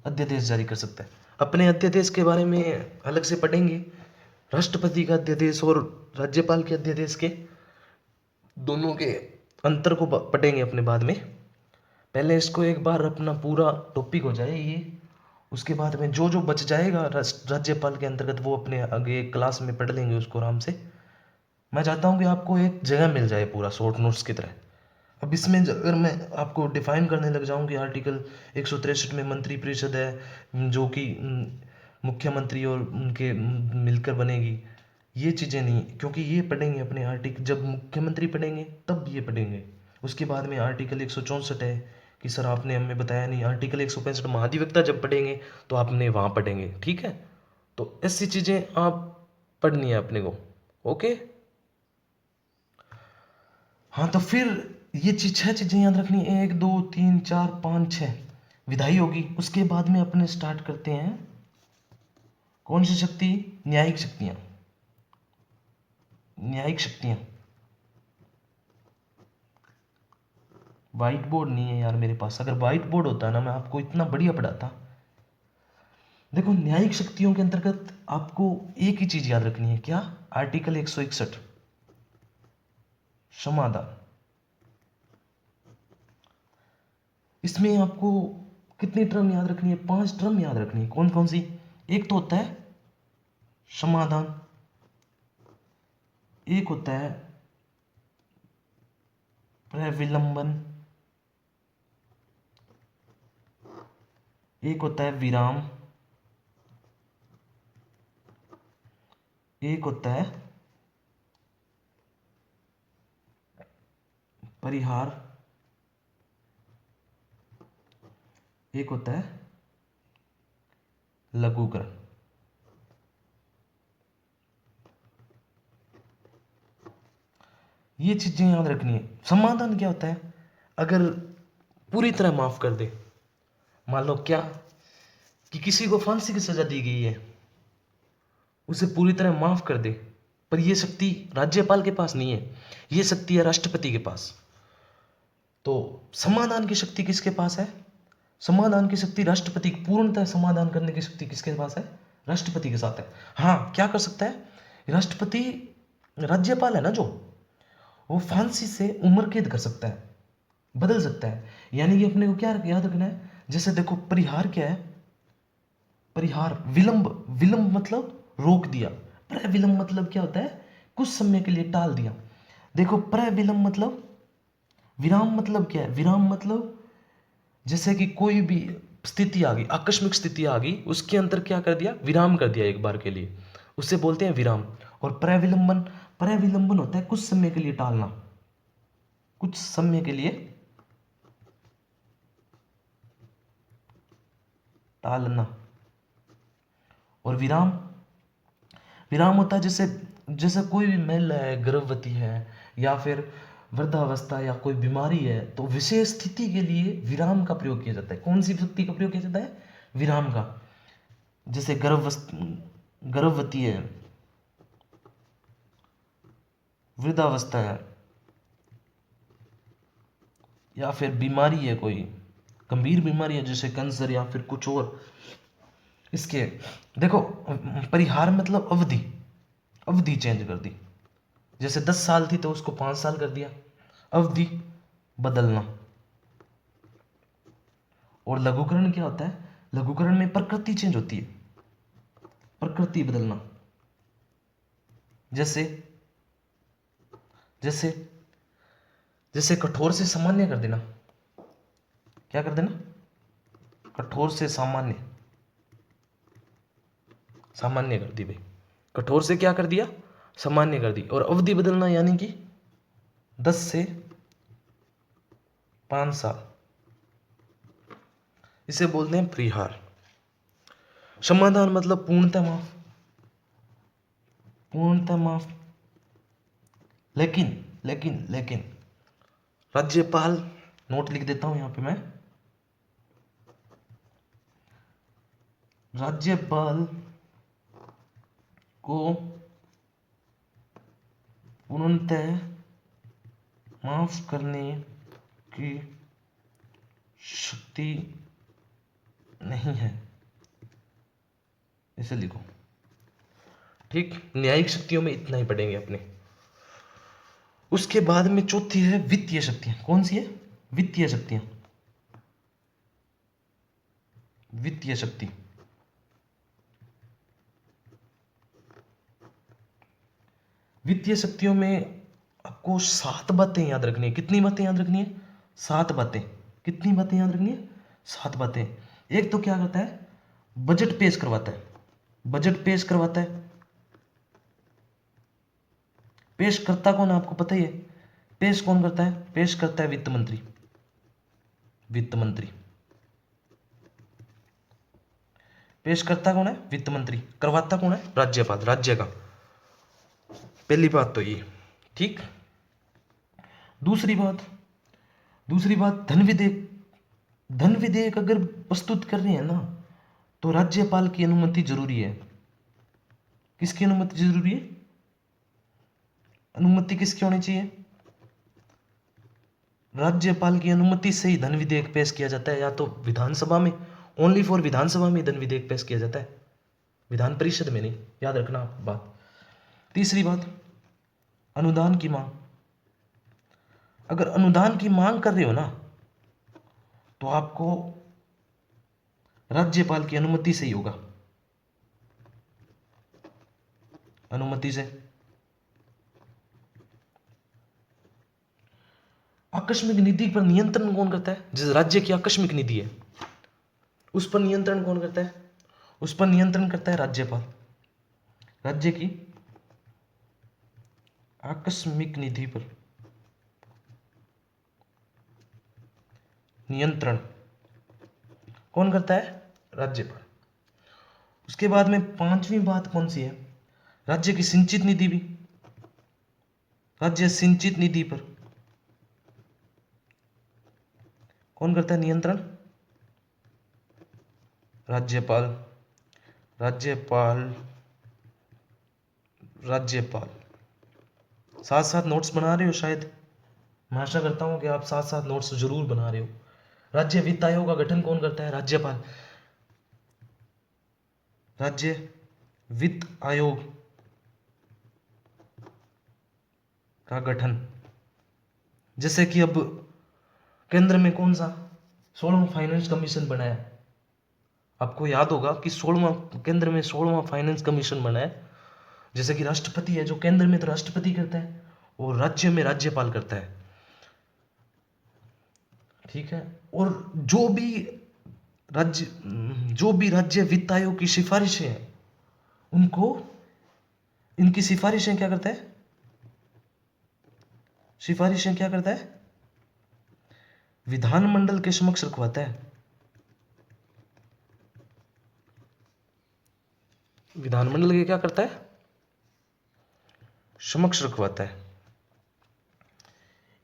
अध्यादेश जारी कर सकता है। अपने अध्यादेश के बारे में अलग से पढ़ेंगे, राष्ट्रपति का अध्यादेश और राज्यपाल के अध्यादेश के दोनों के अंतर को पढ़ेंगे अपने बाद में। पहले इसको एक बार अपना पूरा टॉपिक हो जाए ये, उसके बाद में जो जो बच जाएगा राज्यपाल के अंतर्गत वो अपने आगे क्लास में पढ़ लेंगे उसको आराम से। मैं चाहता हूँ कि आपको एक जगह मिल जाए पूरा शॉर्ट नोट्स की तरह। अब इसमें अगर मैं आपको डिफाइन करने लग जाऊँ कि आर्टिकल 163 में मंत्रिपरिषद है जो कि मुख्यमंत्री और उनके मिलकर बनेगी, ये चीज़ें नहीं, क्योंकि ये पढ़ेंगे अपने आर्टिकल जब मुख्यमंत्री पढ़ेंगे तब ये पढ़ेंगे। उसके बाद में आर्टिकल 164 है कि सर आपने हमें बताया नहीं। आर्टिकल 165 महाधिवक्ता जब पढ़ेंगे तो आपने वहाँ पढ़ेंगे, ठीक है? तो ऐसी चीज़ें आप पढ़नी है अपने को, ओके? हाँ तो फिर ये छह चीज़ें याद रखनी, 1 2 3 4 5 6 विधायी होगी। उसके बाद में अपने स्टार्ट करते हैं कौन सी शक्ति? न्यायिक शक्तियाँ। न्यायिक शक्तियाँ। व्हाइट बोर्ड नहीं है यार मेरे पास, अगर व्हाइट बोर्ड होता ना मैं आपको इतना बढ़िया पढ़ाता। देखो न्यायिक शक्तियों के अंतर्गत आपको एक ही चीज याद रखनी है, क्या? आर्टिकल 161 समाधान। इसमें आपको कितनी टर्म याद रखनी है? 5 टर्म याद रखनी है। कौन कौन सी? एक तो होता है समाधान, एक होता है प्रविलंबन, एक होता है विराम, एक होता है परिहार, एक होता है लघुकरण। ये चीजें याद रखनी है। समाधान क्या होता है? अगर पूरी तरह माफ कर दे, मान लो क्या कि किसी को फांसी की सजा दी गई है, उसे पूरी तरह माफ कर दे, पर यह शक्ति राज्यपाल के पास नहीं है, यह शक्ति है राष्ट्रपति के पास। तो समाधान की शक्ति किसके पास है? समाधान की शक्ति राष्ट्रपति, पूर्णतः समाधान करने की शक्ति किसके पास है? राष्ट्रपति के साथ है। हाँ क्या कर सकता है राष्ट्रपति? राज्यपाल है ना जो, वो फांसी से उम्र कैद कर सकता है, बदल सकता है। यानी कि अपने को क्या याद रखना है? जैसे देखो परिहार क्या है? परिहार विलंब, विलंब मतलब रोक दिया, प्रविलंब मतलब क्या होता है? कुछ समय के लिए टाल दिया। देखो प्रविलंब मतलब, विराम मतलब क्या है? विराम मतलब जैसे कि कोई भी स्थिति आ गई, आकस्मिक स्थिति आ गई, उसके अंदर क्या कर दिया? विराम कर दिया एक बार के लिए, उससे बोलते हैं विराम। और प्रविलंबन, प्रविलंबन होता है कुछ समय के लिए टालना, कुछ समय के लिए टालना। और विराम, विराम होता है जैसे, जैसे कोई भी महिला है, गर्भवती है, या फिर वृद्धावस्था या कोई बीमारी है, तो विशेष स्थिति के लिए विराम का प्रयोग किया जाता है। कौन सी शक्ति का प्रयोग किया जाता है? विराम का। जैसे गर्भवती है, वृद्धावस्था है, या फिर बीमारी है, कोई गंभीर बीमारी है जैसे कैंसर या फिर कुछ और, इसके देखो परिहार मतलब अवधि, अवधि चेंज कर दी। जैसे 10 साल थी तो उसको 5 साल कर दिया, अवधि बदलना। और लघुकरण क्या होता है? लघुकरण में प्रकृति चेंज होती है, प्रकृति बदलना। जैसे जैसे जैसे कठोर से सामान्य कर देना। क्या कर देना? कठोर से सामान्य, सामान्य कर दी भाई। कठोर से क्या कर दिया? सामान्य कर दी। और अवधि बदलना यानी कि 10 से 5 साल, इसे बोलते हैं परिहार। समाधान मतलब पूर्णतः माफ, पूर्णतः माफ। लेकिन लेकिन लेकिन राज्यपाल, नोट लिख देता हूं यहां पे मैं, राज्यपाल को पूर्णतः माफ करने की शक्ति नहीं है, इसे लिखो। ठीक, न्यायिक शक्तियों में इतना ही पढ़ेंगे अपने। उसके बाद में चौथी है वित्तीय शक्तियां। कौन सी है? वित्तीय शक्तियां। वित्तीय शक्ति, वित्तीय शक्तियों में आपको 7 बातें याद रखनी है। कितनी बातें याद रखनी है? 7 बातें। कितनी बातें याद रखनी है? 7 बातें। एक तो क्या करता है? बजट पेश करवाता है, बजट पेश करवाता है। पेश करता कौन है आपको पता ही है? पेश कौन करता है? पेश करता है वित्त मंत्री, वित्त मंत्री। पेश करता कौन है? वित्त मंत्री। करवाता कौन है? राज्यपाल, राज्य का। पहली बात तो ये। ठीक, दूसरी बात, दूसरी बात धन विधेयक। धन विधेयक अगर प्रस्तुत कर रहे हैं ना, तो राज्यपाल की अनुमति जरूरी है। किसकी अनुमति जरूरी है? अनुमति किसकी होनी चाहिए? राज्यपाल की अनुमति से ही धन विधेयक पेश किया जाता है, या तो विधानसभा में, ओनली फॉर विधानसभा में धन विधेयक पेश किया जाता है, विधान परिषद में नहीं। याद रखना आप बात। तीसरी बात, अनुदान की मांग। अगर अनुदान की मांग कर रहे हो ना, तो आपको राज्यपाल की अनुमति से ही होगा, अनुमति से। आकस्मिक निधि पर नियंत्रण कौन करता है? जिस राज्य की आकस्मिक निधि है उस पर नियंत्रण कौन करता है? उस पर नियंत्रण करता है राज्यपाल। राज्य की आकस्मिक निधि पर नियंत्रण कौन करता है? राज्यपाल। उसके बाद में 5वीं बात कौन सी है? राज्य की सिंचित निधि भी, राज्य सिंचित निधि पर कौन करता है नियंत्रण? राज्यपाल, राज्यपाल, राज्यपाल। साथ साथ नोट्स बना रहे हो शायद, मैं आशा करता हूं कि आप साथ साथ नोट्स जरूर बना रहे हो। राज्य वित्त आयोग का गठन कौन करता है? राज्यपाल। राज्य वित्त आयोग का गठन, जैसे कि अब केंद्र में कौन सा 16वां फाइनेंस कमीशन बना है। आपको याद होगा कि 16वां केंद्र में 16वां फाइनेंस कमीशन बना है, जैसे कि राष्ट्रपति है, जो केंद्र में तो राष्ट्रपति करता है और राज्य में राज्यपाल करता है, ठीक है। और जो भी राज्य वित्त आयोग की सिफारिशें हैं, उनको इनकी सिफारिशें क्या करता है, सिफारिशें क्या करता है, विधानमंडल के समक्ष रखवाता है, विधानमंडल के क्या करता है, समक्ष रखवाता है।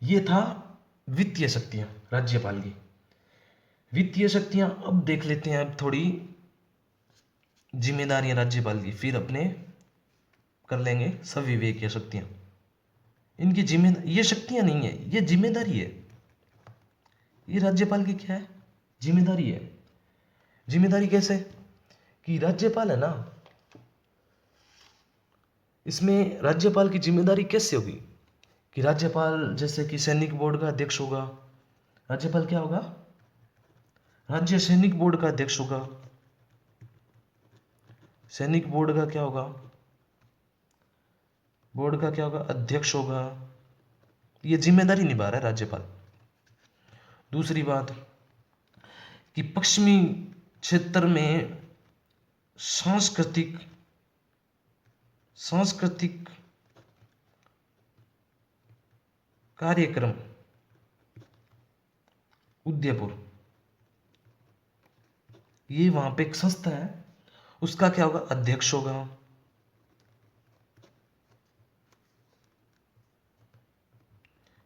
ये था वित्तीय शक्तियां राज्यपाल की। वित्तीय शक्तियां, अब देख लेते हैं अब थोड़ी जिम्मेदारियां राज्यपाल की, फिर अपने कर लेंगे संविवेकीय शक्तियां। इनकी ये शक्तियां नहीं है, ये जिम्मेदारी है। ये राज्यपाल की क्या है, जिम्मेदारी है। जिम्मेदारी कैसे, कि राज्यपाल है ना, इसमें राज्यपाल की जिम्मेदारी कैसे होगी, कि राज्यपाल जैसे कि सैनिक बोर्ड का अध्यक्ष होगा, राज्यपाल क्या होगा, राज्य सैनिक बोर्ड का अध्यक्ष होगा, सैनिक बोर्ड का क्या होगा, बोर्ड का क्या होगा, अध्यक्ष होगा। ये जिम्मेदारी निभा रहा है राज्यपाल। दूसरी बात कि पश्चिमी क्षेत्र में सांस्कृतिक सांस्कृतिक कार्यक्रम, उदयपुर, ये वहां पे एक संस्था है, उसका क्या होगा, अध्यक्ष होगा।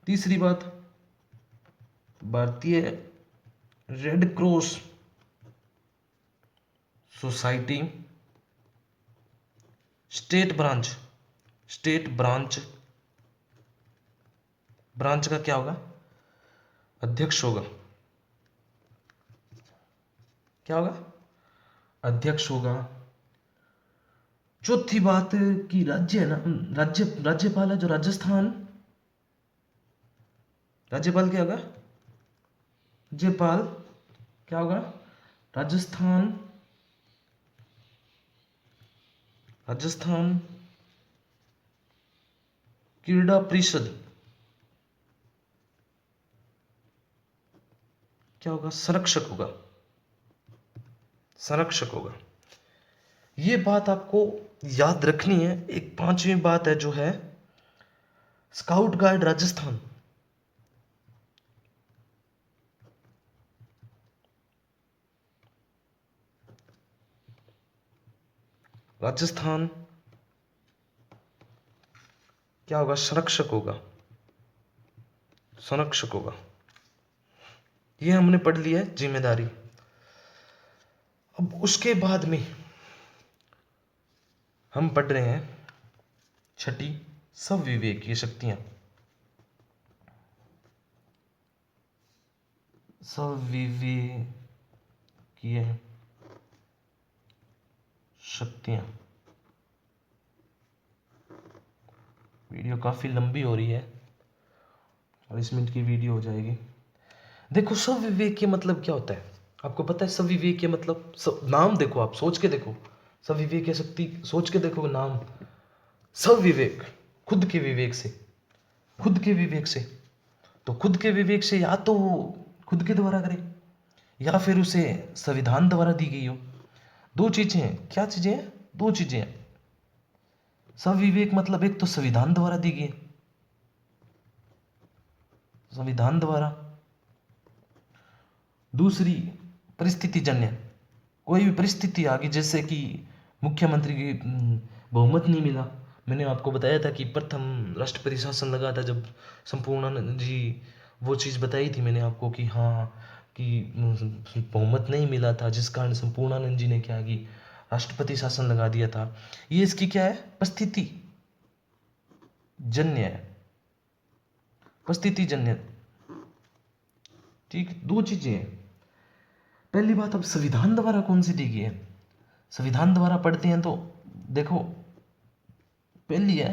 तीसरी बात, भारतीय red cross society state branch branch का क्या होगा, अध्यक्ष होगा। क्या होगा, अध्यक्ष होगा। चौथी बात कि राज्य है ना, राज्यपाल है जो राजस्थान, राज्यपाल क्या होगा, राज्यपाल क्या होगा, राजस्थान क्रीड़ा परिषद क्या होगा, संरक्षक होगा। ये बात आपको याद रखनी है। एक पांचवी बात है जो है स्काउट गाइड राजस्थान, क्या होगा, संरक्षक होगा। ये हमने पढ़ लिया है जिम्मेदारी। अब उसके बाद में हम पढ़ रहे हैं छठी, संविवेकीय शक्तियां। संविवेकीय शक्तियां, वीडियो काफी लंबी हो रही है, 40 मिनट की वीडियो हो जाएगी। देखो संविवेकीय मतलब क्या होता है, आपको पता है संविवेकीय मतलब, नाम देखो, आप सोच के देखो, संविवेकीय शक्ति सोच के देखो नाम, सविवेक, खुद के विवेक से, तो खुद के विवेक से या तो वो खुद के द्वारा करे या फिर उसे संविधान द्वारा दी गई हो। दो चीजें हैं, क्या चीजें हैं, दो चीजें हैं। सविवेक मतलब एक तो संविधान द्वारा दी गई, संविधान द्वारा। दूसरी परिस्थिति जन्य, कोई भी परिस्थिति आ गई, जैसे कि मुख्यमंत्री की बहुमत नहीं मिला। मैंने आपको बताया था कि प्रथम राष्ट्रपति शासन लगा था जब संपूर्णानंद जी, वो चीज़ बताई थी मैंने आपको कि हाँ, कि बहुमत नहीं मिला था, जिस कारण संपूर्णानंद जी ने क्या कि राष्ट्रपति शासन लगा दिया था। ये इसकी क्या है, परिस्थिति जन्य है, परिस्थिति जन्य। ठीक, दो चीजें हैं। पहली बात, अब संविधान द्वारा कौन सी दी गई है, संविधान द्वारा पढ़ते हैं तो देखो, पहली है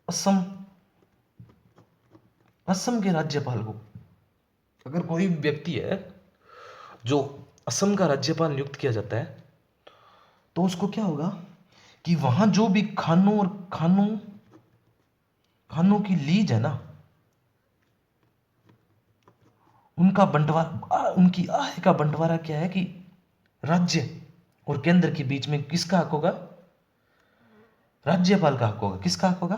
असम, असम के राज्यपाल को, अगर कोई व्यक्ति है जो असम का राज्यपाल नियुक्त किया जाता है तो उसको क्या होगा, कि वहां जो भी खानों की लीज है ना, उनका बंटवारा, उनकी आय का बंटवारा क्या है कि राज्य और केंद्र के बीच में किसका हक होगा? राज्यपाल का हक होगा। किसका हक होगा?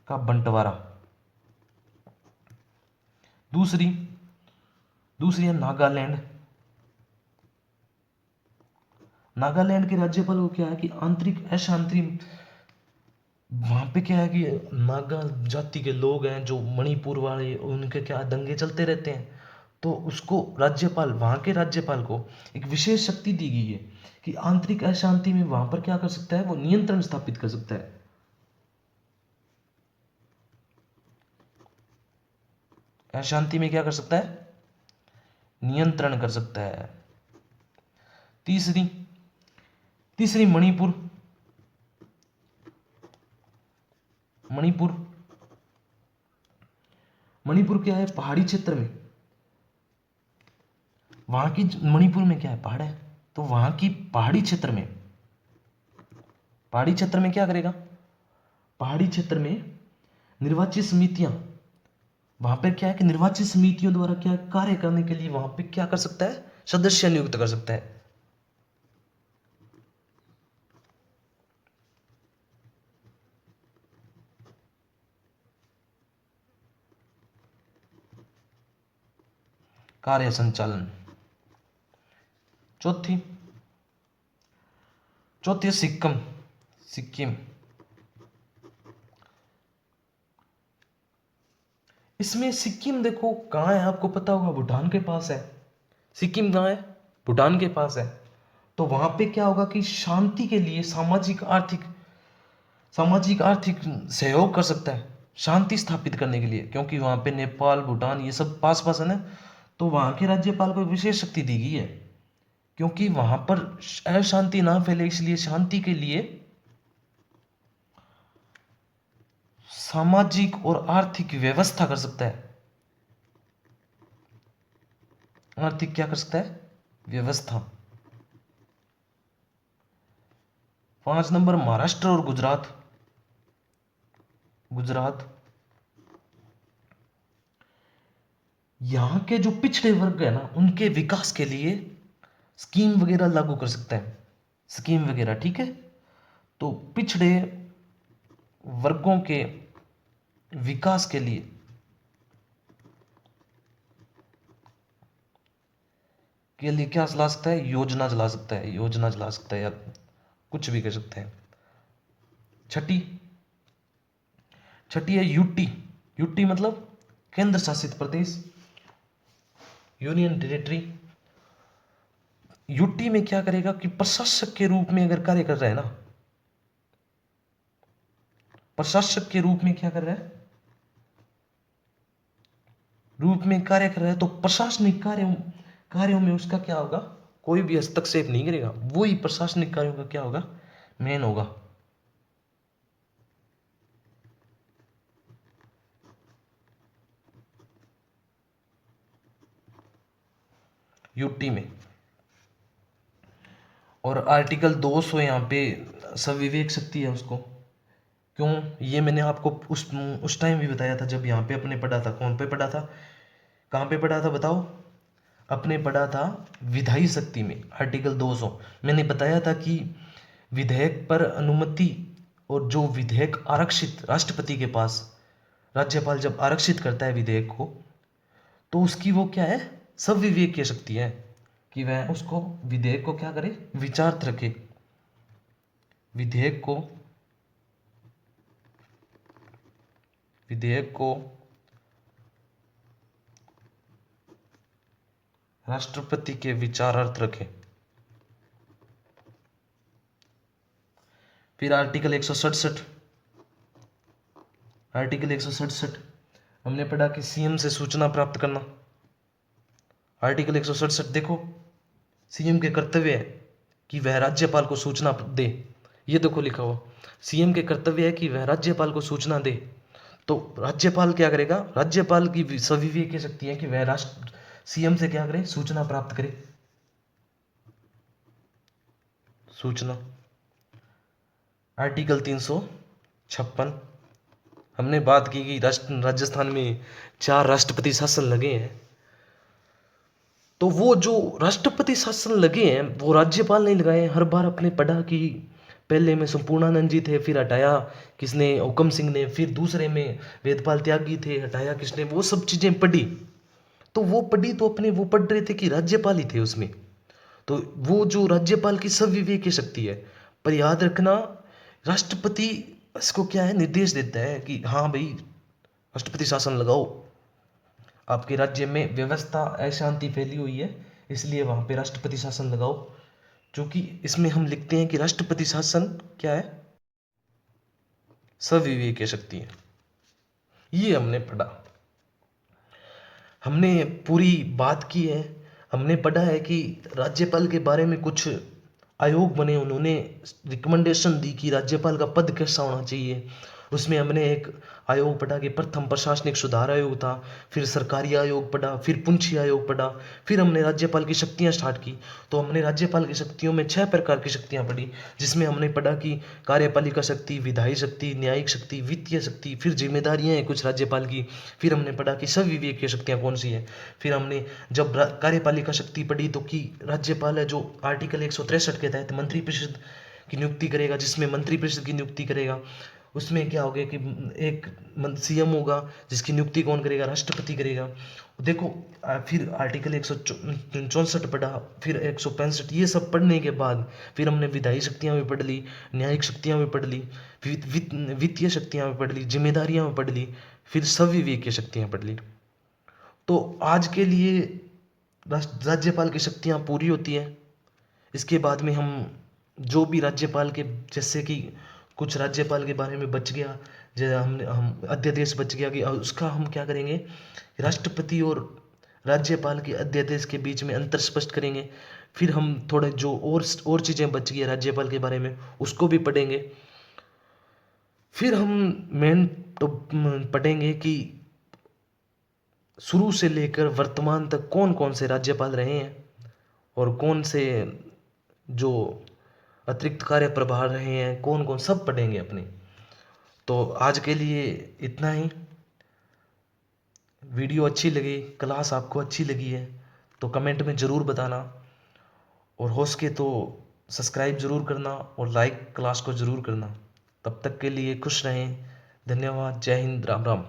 का बंटवारा। दूसरी दूसरी है नागालैंड। नागालैंड के राज्यपाल को क्या है कि आंतरिक अशांति, वहां पे क्या है कि नागा जाति के लोग हैं जो मणिपुर वाले, उनके क्या दंगे चलते रहते हैं, तो उसको राज्यपाल, वहां के राज्यपाल को एक विशेष शक्ति दी गई है कि आंतरिक अशांति में वहां पर क्या कर सकता है, वो नियंत्रण स्थापित कर सकता है। अशांति में क्या कर सकता है? नियंत्रण कर सकता है। तीसरी तीसरी मणिपुर। मणिपुर मणिपुर क्या है? पहाड़ी क्षेत्र में, वहां की मणिपुर में क्या है? पहाड़ है, तो वहां की पहाड़ी क्षेत्र में क्या करेगा? पहाड़ी क्षेत्र में निर्वाचित समितियां, वहां पे क्या है कि निर्वाचित समितियों द्वारा क्या कार्य करने के लिए वहां पे क्या कर सकता है? सदस्य नियुक्त कर सकता है। कार्य संचालन। चौथी चौथी है सिक्किम। सिक्किम, इसमें सिक्किम देखो कहाँ है, आपको पता होगा, भूटान के पास है। सिक्किम कहाँ है? भूटान के पास है। तो वहां पे क्या होगा कि शांति के लिए सामाजिक आर्थिक सहयोग कर सकता है, शांति स्थापित करने के लिए, क्योंकि वहां पे नेपाल भूटान ये सब पास पास है ना। तो वहां के राज्यपाल को विशेष शक्ति दी गई है, क्योंकि वहां पर अशांति ना फैले, इसलिए शांति के लिए सामाजिक और आर्थिक व्यवस्था कर सकता है। आर्थिक क्या कर सकता है? व्यवस्था। 5 नंबर महाराष्ट्र और गुजरात। गुजरात, यहां के जो पिछड़े वर्ग है ना, उनके विकास के लिए स्कीम वगैरह लागू कर सकता है, स्कीम वगैरह, ठीक है। तो पिछड़े वर्गों के विकास के लिए क्या चला सकता है? योजना चला सकता है, योजना चला सकता है, या कुछ भी कर सकता है। छठी छठी है यूटी। यूटी मतलब केंद्र शासित प्रदेश, यूनियन टेरिटरी। यूटी में क्या करेगा कि प्रशासक के रूप में अगर कार्य कर रहा है ना, प्रशासक के रूप में क्या कर रहा है? रूप में कार्य कर रहा है, तो प्रशासनिक कार्यों में उसका क्या होगा? कोई भी हस्तक्षेप नहीं करेगा, वो ही प्रशासनिक कार्यों का क्या होगा? मेन होगा। यूटी में। और आर्टिकल 200 यहाँ पे संविवेक शक्ति है उसको। क्यों? ये मैंने आपको उस टाइम भी बताया था जब यहाँ पे अपने पढ़ा था। कौन पे पढ़ा था? कहाँ पे पढ़ा था बताओ? अपने पढ़ा था विधायी शक्ति में, आर्टिकल 200। मैंने बताया था कि विधेयक पर अनुमति, और जो विधेयक आरक्षित राष्ट्रपति के पास, राज्यपाल जब आरक्षित करता है विधेयक को, तो उसकी वो क्या है? संविवेक की शक्ति है कि वह उसको, विधेयक को क्या करे? विचार्थ रखे। विधेयक को विधेयक को राष्ट्रपति के विचारार्थ रखे। फिर आर्टिकल 167, आर्टिकल 167 हमने पढ़ा कि सीएम से सूचना प्राप्त करना। आर्टिकल 167 देखो, सीएम के कर्तव्य है कि वह राज्यपाल को सूचना दे। ये देखो लिखा हुआ, सीएम के कर्तव्य है कि वह राज्यपाल को सूचना दे। तो राज्यपाल क्या करेगा? राज्यपाल की संविवेक शक्ति है कि वह राष्ट्र सीएम से क्या करे? सूचना प्राप्त करे। सूचना आर्टिकल 356। हमने बात की कि राजस्थान में 4 राष्ट्रपति शासन लगे हैं। तो वो जो राष्ट्रपति शासन लगे हैं वो राज्यपाल नहीं लगाए हैं। हर बार अपने पढ़ा कि पहले में संपूर्णानंद जी थे, फिर हटाया किसने, हुकम सिंह ने, फिर दूसरे में वेदपाल त्यागी थे, हटाया किसने, वो सब चीजें पढ़ी। तो वो पढ़ी तो अपने वो पढ़ रहे थे कि राज्यपाल ही थे उसमें। तो वो जो राज्यपाल की संविवेकी शक्ति है, पर याद रखना राष्ट्रपति इसको क्या है, निर्देश देता है कि हाँ भाई राष्ट्रपति शासन लगाओ, आपके राज्य में व्यवस्था अशांति फैली हुई है इसलिए वहां पे राष्ट्रपति शासन लगाओ। क्योंकि इसमें हम लिखते हैं कि राष्ट्रपति शासन क्या है, संविवेकी शक्ति है। ये हमने पढ़ा, हमने पूरी बात की है। हमने पढ़ा है कि राज्यपाल के बारे में कुछ आयोग बने, उन्होंने रिकमेंडेशन दी कि राज्यपाल का पद कैसा होना चाहिए। उसमें हमने एक आयोग पढ़ा कि प्रथम प्रशासनिक सुधार आयोग था, फिर सरकारी आयोग पढ़ा, फिर पुंछी आयोग पढ़ा, फिर हमने राज्यपाल की शक्तियां स्टार्ट की। तो हमने राज्यपाल की शक्तियों में 6 प्रकार की शक्तियां पढ़ी, जिसमें हमने पढ़ा कि कार्यपालिका शक्ति, विधायी शक्ति, न्यायिक शक्ति, वित्तीय शक्ति, फिर जिम्मेदारियां हैं कुछ राज्यपाल की। फिर हमने पढ़ा कि संविवेकीय शक्तियां कौन सी हैं। फिर हमने जब कार्यपालिका शक्ति पढ़ी तो कि राज्यपाल है जो आर्टिकल 163 के तहत मंत्रिपरिषद की नियुक्ति करेगा, जिसमें मंत्रिपरिषद की नियुक्ति करेगा उसमें क्या हो गया कि एक सीएम होगा जिसकी नियुक्ति कौन करेगा, राष्ट्रपति करेगा। देखो फिर आर्टिकल 164 पढ़ा, फिर 165, ये सब पढ़ने के बाद फिर हमने विधायी शक्तियां भी पढ़ ली, न्यायिक शक्तियां भी पढ़ ली, वित्तीय शक्तियां भी पढ़ ली, जिम्मेदारियां भी पढ़ ली, फिर संविवेकीय शक्तियां पढ़ ली। तो आज के लिए राज्यपाल की शक्तियां पूरी होती हैं। इसके बाद में हम जो भी राज्यपाल के, जैसे कि कुछ राज्यपाल के बारे में बच गया, जैसे हम अध्यादेश बच गया कि उसका हम क्या करेंगे, राष्ट्रपति और राज्यपाल के अध्यादेश के बीच में अंतर स्पष्ट करेंगे। फिर हम थोड़े जो और चीज़ें बच गई राज्यपाल के बारे में उसको भी पढ़ेंगे। फिर हम मेन तो पढ़ेंगे कि शुरू से लेकर वर्तमान तक कौन कौन से राज्यपाल रहे हैं और कौन से जो अतिरिक्त कार्य प्रभार रहे हैं, कौन कौन, सब पढ़ेंगे अपने। तो आज के लिए इतना ही। वीडियो अच्छी लगी, क्लास आपको अच्छी लगी है तो कमेंट में ज़रूर बताना, और हो सके तो सब्सक्राइब ज़रूर करना और लाइक क्लास को ज़रूर करना। तब तक के लिए खुश रहें। धन्यवाद। जय हिंद। राम राम।